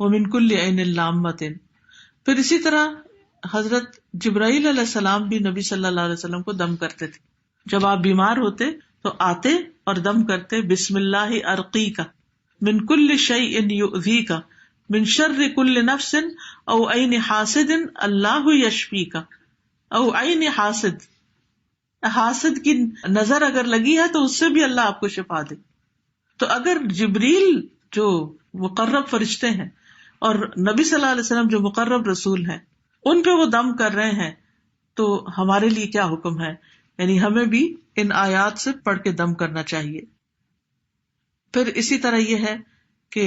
ومن کل عین لامۃ۔ پھر اسی طرح حضرت جبرائیل علیہ السلام بھی نبی صلی اللہ علیہ وسلم کو دم کرتے تھے۔ جب آپ بیمار ہوتے تو آتے اور دم کرتے بسم اللہ ارقیک من کل شیء یؤذیک من شر کل نفس او عین حاسد اللہ یشفیک۔ او عین حاسد، حاسد کی نظر اگر لگی ہے تو اس سے بھی اللہ آپ کو شفا دے۔ تو اگر جبریل جو مقرب فرشتے ہیں اور نبی صلی اللہ علیہ وسلم جو مقرب رسول ہیں ان پہ وہ دم کر رہے ہیں تو ہمارے لیے کیا حکم ہے؟ یعنی ہمیں بھی ان آیات سے پڑھ کے دم کرنا چاہیے۔ پھر اسی طرح یہ ہے کہ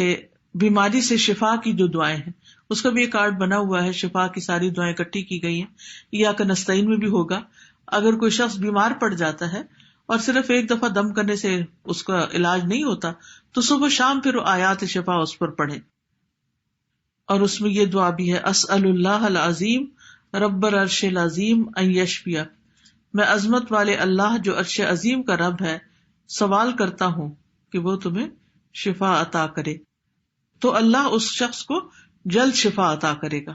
بیماری سے شفا کی جو دعائیں ہیں اس کا بھی ایک کارڈ بنا ہوا ہے، شفا کی ساری دعائیں اکٹھی کی گئی ہیں، ایاک نستعین میں بھی ہوگا۔ اگر کوئی شخص بیمار پڑ جاتا ہے اور صرف ایک دفعہ دم کرنے سے اس کا علاج نہیں ہوتا تو صبح شام پھر آیات شفا اس پر پڑھے۔ اور اس میں یہ دعا بھی ہے اسأل اللہ العظیم رب العرش العظیم ان یشفی، میں عظمت والے اللہ جو عرش عظیم کا رب ہے سوال کرتا ہوں کہ وہ تمہیں شفا عطا کرے، تو اللہ اس شخص کو جلد شفا عطا کرے گا۔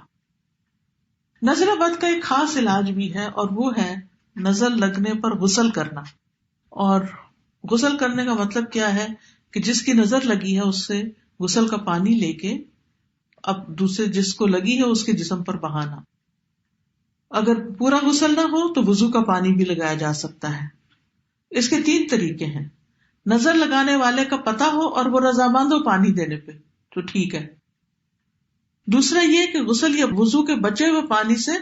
نظر بد کا ایک خاص علاج بھی ہے اور وہ ہے نظر لگنے پر غسل کرنا۔ اور غسل کرنے کا مطلب کیا ہے کہ جس کی نظر لگی ہے اس سے غسل کا پانی لے کے اب دوسرے جس کو لگی ہے اس کے جسم پر بہانا۔ اگر پورا غسل نہ ہو تو وضو کا پانی بھی لگایا جا سکتا ہے۔ اس کے 3 طریقے ہیں۔ نظر لگانے والے کا پتہ ہو اور وہ رضامند ہو پانی دینے پہ تو ٹھیک ہے۔ دوسرا یہ کہ غسل یا وضو کے بچے ہوئے پانی سے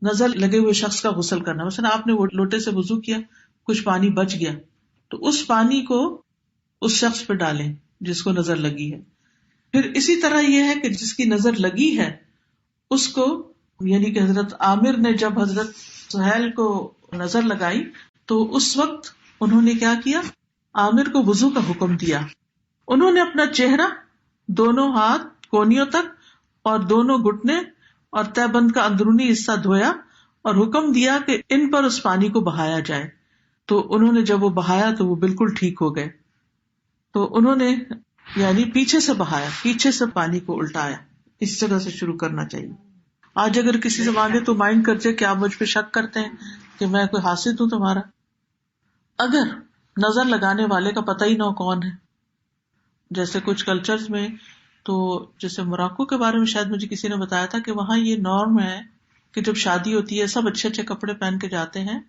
نظر لگے ہوئے شخص کا غسل کرنا۔ مثلا آپ نے وہ لوٹے سے وضو کیا، کچھ پانی بچ گیا تو اس پانی کو اس شخص پہ ڈالیں جس کو نظر لگی ہے۔ پھر اسی طرح یہ ہے کہ جس کی نظر لگی ہے اس کو، یعنی کہ حضرت عامر نے جب حضرت سہیل کو نظر لگائی تو اس وقت انہوں نے کیا کیا، عامر کو وضو کا حکم دیا۔ انہوں نے اپنا چہرہ، دونوں ہاتھ کونیوں تک اور دونوں گھٹنے اور تہ بند کا اندرونی حصہ دھویا اور حکم دیا کہ ان پر اس پانی کو بہایا جائے۔ تو انہوں نے جب وہ بہایا تو وہ بالکل ٹھیک ہو گئے۔ تو انہوں نے یعنی پیچھے سے بہایا، پیچھے سے پانی کو الٹایا۔ اس جگہ سے شروع کرنا چاہیے۔ آج اگر کسی سے مانگے تو مائنڈ کر جائے کہ آپ مجھ پہ شک کرتے ہیں کہ میں کوئی حاسد ہوں تمہارا۔ اگر نظر لگانے والے کا پتہ ہی نہ ہو کون ہے، جیسے کچھ کلچرز میں، تو جیسے موراکو کے بارے میں شاید مجھے کسی نے بتایا تھا کہ وہاں یہ نارم ہے کہ جب شادی ہوتی ہے سب اچھے اچھے کپڑے پہن کے جاتے ہیں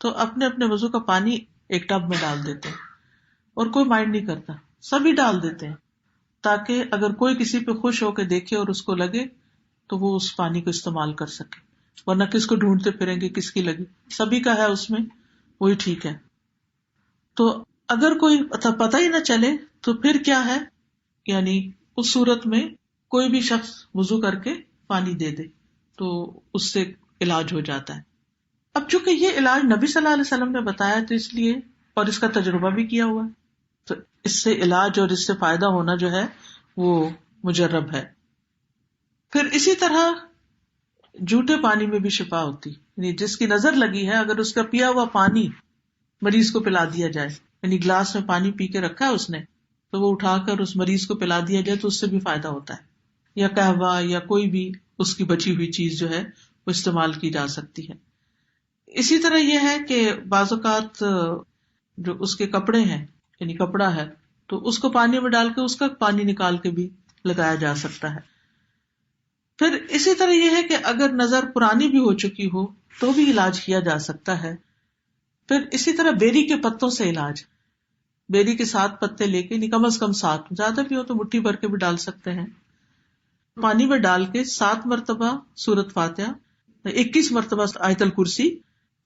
تو اپنے اپنے وضو کا پانی ایک ٹب میں ڈال دیتے ہیں اور کوئی مائنڈ نہیں کرتا، سبھی ڈال دیتے ہیں۔ تاکہ اگر کوئی کسی پہ خوش ہو کے دیکھے اور اس کو لگے تو وہ اس پانی کو استعمال کر سکے، ورنہ کس کو ڈھونڈتے پھریں گے کس کی لگی، سبھی کا ہے اس میں، وہی ٹھیک ہے۔ تو اگر کوئی پتہ ہی نہ چلے تو پھر کیا ہے، یعنی اس صورت میں کوئی بھی شخص وضو کر کے پانی دے دے تو اس سے علاج ہو جاتا ہے۔ اب چونکہ یہ علاج نبی صلی اللہ علیہ وسلم نے بتایا تو اس لیے، اور اس کا تجربہ بھی کیا ہوا ہے، تو اس سے علاج اور اس سے فائدہ ہونا جو ہے وہ مجرب ہے۔ پھر اسی طرح جھوٹے پانی میں بھی شفا ہوتی، یعنی جس کی نظر لگی ہے اگر اس کا پیا ہوا پانی مریض کو پلا دیا جائے، یعنی گلاس میں پانی پی کے رکھا ہے اس نے تو وہ اٹھا کر اس مریض کو پلا دیا جائے تو اس سے بھی فائدہ ہوتا ہے، یا قہوہ یا کوئی بھی اس کی بچی ہوئی چیز جو ہے وہ استعمال کی جا سکتی ہے۔ اسی طرح یہ ہے کہ بعض اوقات جو اس کے کپڑے ہیں، یعنی کپڑا ہے تو اس کو پانی میں ڈال کے اس کا پانی نکال کے بھی لگایا جا سکتا ہے۔ پھر اسی طرح یہ ہے کہ اگر نظر پرانی بھی ہو چکی ہو تو بھی علاج کیا جا سکتا ہے۔ پھر اسی طرح بیری کے پتوں سے علاج، بیری کے 7 پتے لے کے، کم از کم 7، زیادہ بھی ہو تو مٹھی بھر کے بھی ڈال سکتے ہیں، پانی میں ڈال کے 7 مرتبہ سورۃ فاتحہ، 21 مرتبہ آیت الکرسی،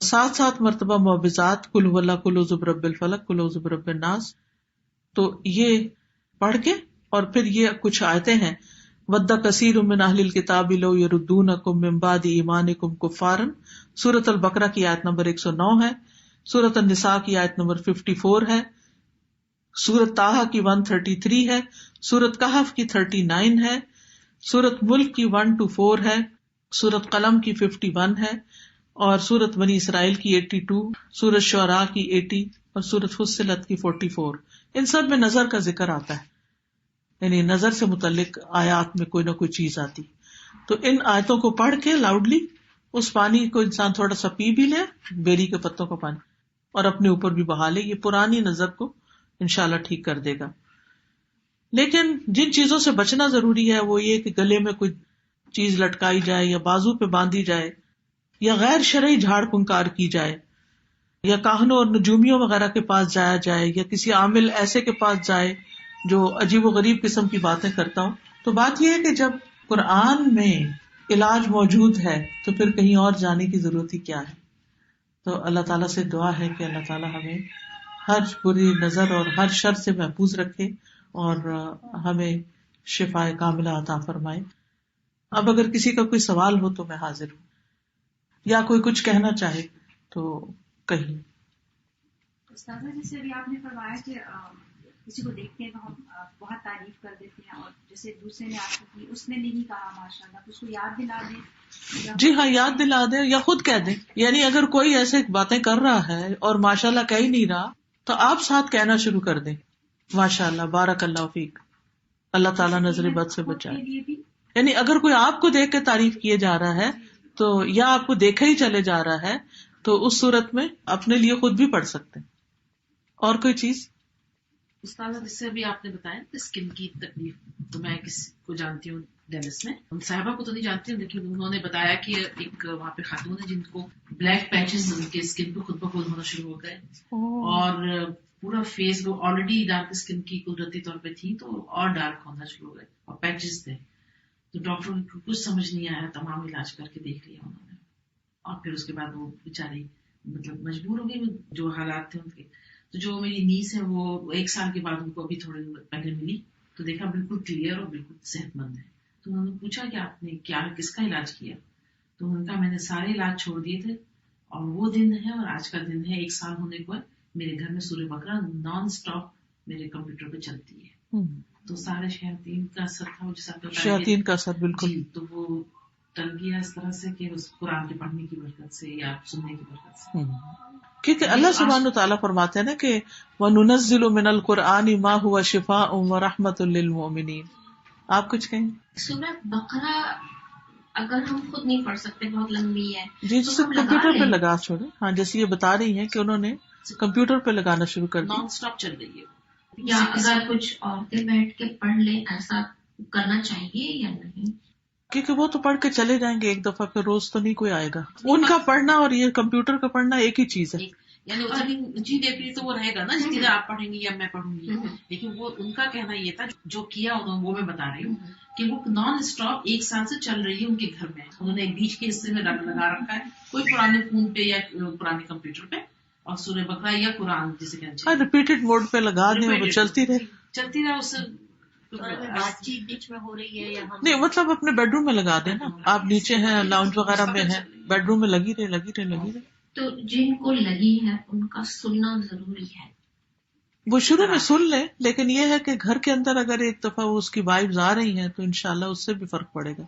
7 مرتبہ معوذات، قل هو اللہ، قل اعوذ برب الفلق، قل اعوذ برب الناس، تو یہ پڑھ کے، اور پھر یہ کچھ آیتیں ہیں، وَدَّ كَثِيرٌ مِّنْ أَهْلِ الْكِتَابِ لَوْ يَرُدُّونَكُم مِّن بَعْدِ إِيمَانِكُمْ كُفَّارًا، سورۃ البقرہ کی آیت نمبر 109 ہے، سورۃ النساء کی آیت نمبر 54 ہے، سورۃ طٰہٰ کی 133 ہے، سورۃ کہف کی 39 ہے، سورۃ ملک کی 1 to 4 ہے، سورۃ قلم کی 51 ہے، اور سورۃ بنی اسرائیل کی 82، سورۃ شعراء کی 80 اور سورۃ فصلت کی 44۔ ان سب میں نظر کا ذکر آتا ہے، یعنی نظر سے متعلق آیات میں کوئی نہ کوئی چیز آتی، تو ان آیتوں کو پڑھ کے لاؤڈلی اس پانی کو انسان تھوڑا سا پی بھی لے، بیری کے پتوں کا پانی، اور اپنے اوپر بھی بہا لے، یہ پرانی نظر کو انشاءاللہ ٹھیک کر دے گا۔ لیکن جن چیزوں سے بچنا ضروری ہے وہ یہ کہ گلے میں کوئی چیز لٹکائی جائے یا بازو پہ باندھی جائے، یا غیر شرعی جھاڑ پھنکار کی جائے، یا کاہنوں اور نجومیوں وغیرہ کے پاس جایا جائے، یا کسی عامل ایسے کے پاس جائے جو عجیب و غریب قسم کی باتیں کرتا ہوں۔ تو بات یہ ہے کہ جب قرآن میں علاج موجود ہے تو پھر کہیں اور جانے کی ضرورت ہی کیا ہے۔ تو اللہ تعالیٰ سے دعا ہے کہ اللہ تعالیٰ ہمیں ہر بری نظر اور ہر شر سے محفوظ رکھے اور ہمیں شفاء کاملہ عطا فرمائے۔ اب اگر کسی کا کوئی سوال ہو تو میں حاضر ہوں، یا کوئی کچھ کہنا چاہے تو کہیں۔ استاذہ جیسے ابھی آپ نے فرمایا کہ کسی کو دیکھتے ہیں تو ہم بہت تعریف کر دیتے ہیں، اور جیسے دوسرے نے آپ کو کی اس نے نہیں کہا ماشاءاللہ تو اس کو یاد دلا دیں۔ جی ہاں، یاد دلا دیں یا خود کہہ دیں، یعنی اگر کوئی ایسے باتیں کر رہا ہے اور ماشاءاللہ کہہ ہی نہیں رہا تو آپ ساتھ کہنا شروع کر دیں، ماشاءاللہ، بارک اللہ فیک، اللہ تعالیٰ نظر بد سے بچائے۔ یعنی اگر کوئی آپ کو دیکھ کے تعریف کیے جا رہا ہے تو، یا آپ کو دیکھا ہی چلے جا رہا ہے تو اس صورت میں اپنے لیے خود بھی پڑھ سکتے ہیں۔ اور کوئی چیز؟ استاذہ جس سے ابھی آپ نے بتایا اسکن کی تکلیف، تو میں کسی کو جانتی ہوں ڈیلس میں، ان صاحبہ کو تو نہیں جانتی ہوں، لیکن انہوں نے بتایا کہ ایک وہاں پہ خاتون ہے جن کو بلیک پیچز ان کے اسکن پہ خود بخود ہونا شروع ہو گئے، اور پورا فیس، وہ آلریڈی ڈارک اسکن کی قدرتی طور پہ تھی تو اور ڈارک ہونا شروع ہو گئے اور پیچز تھے، تو ڈاکٹر کو کچھ سمجھ نہیں آیا، تمام علاج کر کے دیکھ لیا انہوں نے، اور پھر اس کے بعد وہ بیچاری مطلب مجبور ہو گئی، جو حالات تھے ان کے۔ تو جو میری نیس ہے وہ 1 سال کے بعد ان کو ابھی تھوڑے پہلے ملی تو دیکھا بالکل کلیئر اور بالکل صحت مند ہے۔ تو انہوں نے پوچھا کہ آپ نے کیا کس کا علاج کیا، تو انہوں نے کہا میں نے سارے علاج چھوڑ دیے تھے، اور وہ دن ہے اور آج کا دن ہے 1 سال ہونے کو ہے، میرے گھر میں سورہ بقرہ نان اسٹاپ میرے کمپیوٹر پہ چلتی ہے۔ تو سارے شیاطین کا اثر تھا، جیسا شیاطین کا اثر بالکل، جی، تو وہ ٹل گیا اس طرح سے کہ اس قرآن کے پڑھنے کی برکت سے یا سننے کی برکت سے۔ کیونکہ اللہ سبحانہ وتعالیٰ فرماتے ہیں نا کہ وَنُنَزِّلُ مِنَ الْقُرْآنِ مَا هُوَ شِفَاءٌ وَرَحْمَةٌ لِّلْمُؤْمِنِينَ۔ آپ کچھ کہیں؟ سورہ بقرہ اگر ہم خود نہیں پڑھ سکتے، بہت لمبی ہے، جی، جسے کمپیوٹر پہ لگا چھوڑے، ہاں جیسے یہ بتا رہی ہیں کہ انہوں نے کمپیوٹر پہ لگانا شروع کر دیا، نان اسٹاپ چل رہی ہے۔ یا اگر کچھ عورتیں بیٹھ کے پڑھ لیں، ایسا کرنا چاہیے یا نہیں؟ کیونکہ وہ تو پڑھ کے چلے جائیں گے ایک دفعہ، پھر روز تو نہیں کوئی آئے گا۔ ان کا پڑھنا اور یہ کمپیوٹر کا پڑھنا ایک ہی چیز ہے۔ یعنی وہ جی دیکھ تو وہ رہے گا نا جتنا آپ پڑھیں گی یا میں پڑھوں گی، لیکن وہ ان کا کہنا یہ تھا جو کیا انہوں نے، وہ میں بتا رہی ہوں کہ وہ نان اسٹاپ 1 سال سے چل رہی ہے ان کے گھر میں. انہوں نے ایک بیچ کے حصے میں لگا رکھا ہے، کوئی پرانے فون پہ یا پرانے کمپیوٹر پہ، اور سورہ بقرہ یا قرآن جسے کہنا چاہیے ریپیٹڈ موڈ پہ لگا دیں، وہ چلتی رہے اس سے. بات چیت بیچ میں ہو رہی ہے یا ہم نہیں، مطلب اپنے بیڈ روم میں لگا دیں نا، آپ نیچے ہیں لاؤنج وغیرہ میں ہیں، بیڈ روم میں لگی رہے. تو جن کو لگی ہے ان کا سننا ضروری ہے. وہ شروع میں سن لے، لیکن یہ ہے کہ گھر کے اندر اگر ایک دفعہ وہ اس کی وائبز آ رہی ہیں تو انشاءاللہ اس سے بھی فرق پڑے گا.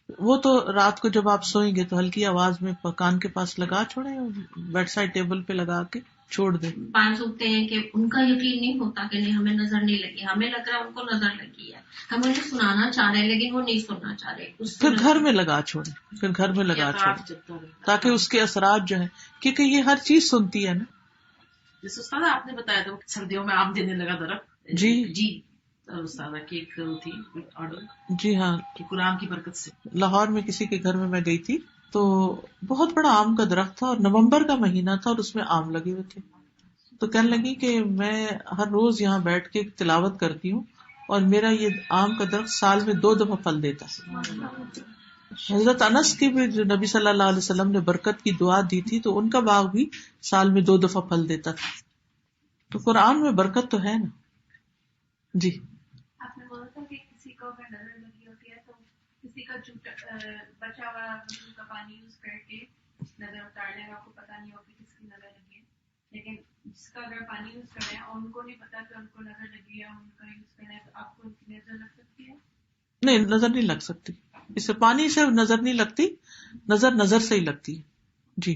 وہ تو رات کو جب آپ سوئیں گے تو ہلکی آواز میں کان کے پاس لگا چھوڑیں، بیڈ سائڈ ٹیبل پہ لگا کے چھوڑ دیں. بعض ہوتے ہیں کہ ان کا یقین نہیں ہوتا کہ نہیں ہمیں نظر نہیں لگی، ہمیں لگ رہا ہے ان کو نظر لگی ہے، ہم انہیں سنانا چاہ رہے ہیں لیکن وہ نہیں سننا چاہ رہے. پھر گھر میں لگا چھوڑیں تاکہ اس کے اثرات جو ہیں، کیونکہ یہ ہر چیز سنتی ہے نا. جیسے استاد آپ نے بتایا تھا سردیوں میں آم دینے لگا درخت. جی استاد کی ایک تھی آرڈر. جی ہاں، قرآن کی برکت سے لاہور میں کسی کے گھر میں گئی تھی تو بہت بڑا آم کا درخت تھا اور نومبر کا مہینہ تھا اور اس میں آم لگے ہوئے تھے. تو کہنے لگی کہ میں ہر روز یہاں بیٹھ کے تلاوت کرتی ہوں اور میرا یہ آم کا درخت سال میں 2 دفعہ پھل دیتا ہے. حضرت انس کی بھی جو نبی صلی اللہ علیہ وسلم نے برکت کی دعا دی تھی تو ان کا باغ بھی سال میں 2 دفعہ پھل دیتا تھا. تو قرآن میں برکت تو ہے نا. جی آپ نے بولا تھا کہ کسی کو اگر نظر لگی ہوتی ہے تو کسی کا بچا ہوا کا پانی یوز کر کے نظر اتار لے گا، آپ کو پتا نہیں ہوگی کس کی نظر لگی ہے. لیکن جس کا اگر پانی یوز کر رہے ہیں اور ان کو نہیں پتا کہ ان کو نظر لگی ہے، ان کا یوز کر رہے ہیں، تو آپ کو ان کی نظر لگ سکتی ہے؟ نہیں، نظر نہیں لگ سکتی. اس سے پانی سے نظر نہیں لگتی، نظر سے ہی لگتی ہے. جی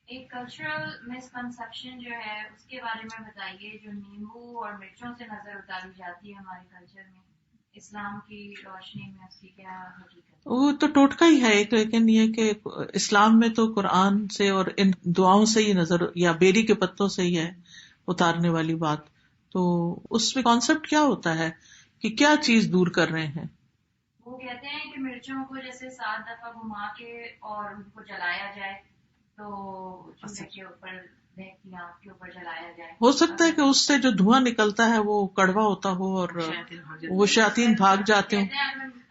ایک کلچرل مسکنسپشن جو ہے اس کے بارے میں بتائیے، جو نیمبو اور مرچوں سے نظر اتاری جاتی ہے ہمارے کلچر میں، اسلام کی روشنی میں اس کی کیا حقیقت؟ وہ تو ٹوٹکا ہی ہے ایک، لیکن یہ کہ اسلام میں تو قرآن سے اور ان دعاؤں سے ہی نظر، یا بیری کے پتوں سے ہی ہے اتارنے والی بات. تو اس میں کانسیپٹ کیا ہوتا ہے کہ کیا چیز دور کر رہے ہیں؟ وہ کہتے ہیں کہ مرچوں کو جیسے 7 دفعہ گھما کے اور ان کو جلایا جائے تو چولہے کے اوپر بہتی آنکھ کے اوپر جلایا جائے. ہو سکتا ہے کہ اس سے جو دھواں نکلتا ہے وہ کڑوا ہوتا ہو اور وہ شیاطین بھاگ جاتے ہوں.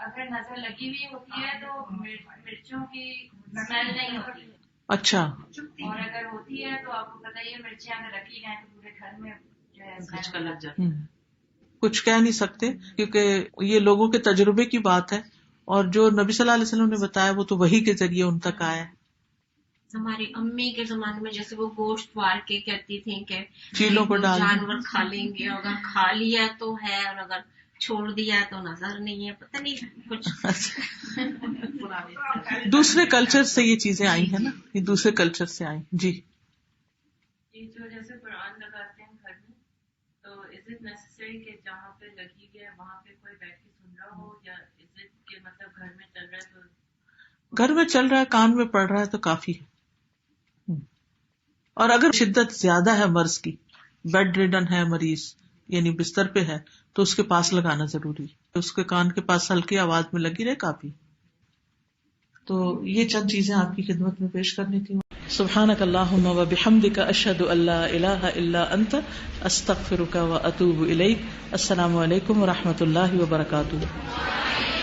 اگر نظر لگی ہوئی ہوتی ہے تو مرچوں کی اسمیل نہیں ہوتی. اچھا. اور اگر ہوتی ہے تو آپ کو پتا ہی ہے مرچیں اگر رکھی جائیں تو پورے گھر میں جو ہے اسمیل لگ جاتی ہے. کچھ کہہ نہیں سکتے کیونکہ یہ لوگوں کے تجربے کی بات ہے، اور جو نبی صلی اللہ علیہ وسلم نے بتایا وہ تو وحی کے ذریعے ان تک آیا ہے. ہماری امی کے زمانے میں جیسے وہ گوشت وار کے کہتی تھیں کہ چیلوں کو ڈال جانور کھا لیں گے، اگر کھا لیا تو ہے اور اگر چھوڑ دیا تو نظر نہیں ہے. پتہ نہیں کچھ دوسرے کلچر سے یہ چیزیں آئی ہیں نا، یہ دوسرے کلچر سے آئی. جی جو جیسے قرآن لگاتے ہیں گھر میں، تو از اٹ نیسسری کہ جہاں پہ لگی گیا وہاں پہ کوئی بیٹھ کے سن رہا ہو، یا از اٹ کہ مطلب گھر میں چل رہا ہے تو گھر میں چل رہا ہے، کان میں پڑ رہا ہے تو کافی ہے. اور اگر شدت زیادہ ہے مرض کی، بیڈ ریڈن ہے مریض، یعنی بستر پہ ہے، تو اس کے پاس لگانا ضروری ہے. اس کے کان کے پاس ہلکی آواز میں لگی رہے کافی. تو یہ چند چیزیں آپ کی خدمت میں پیش کرنی تھی. سبحانک اللہم و بحمدک، اشہد ان لا الہ الا انت، استغفرک و اتوب الیک. السلام علیکم و رحمۃ اللہ وبرکاتہ.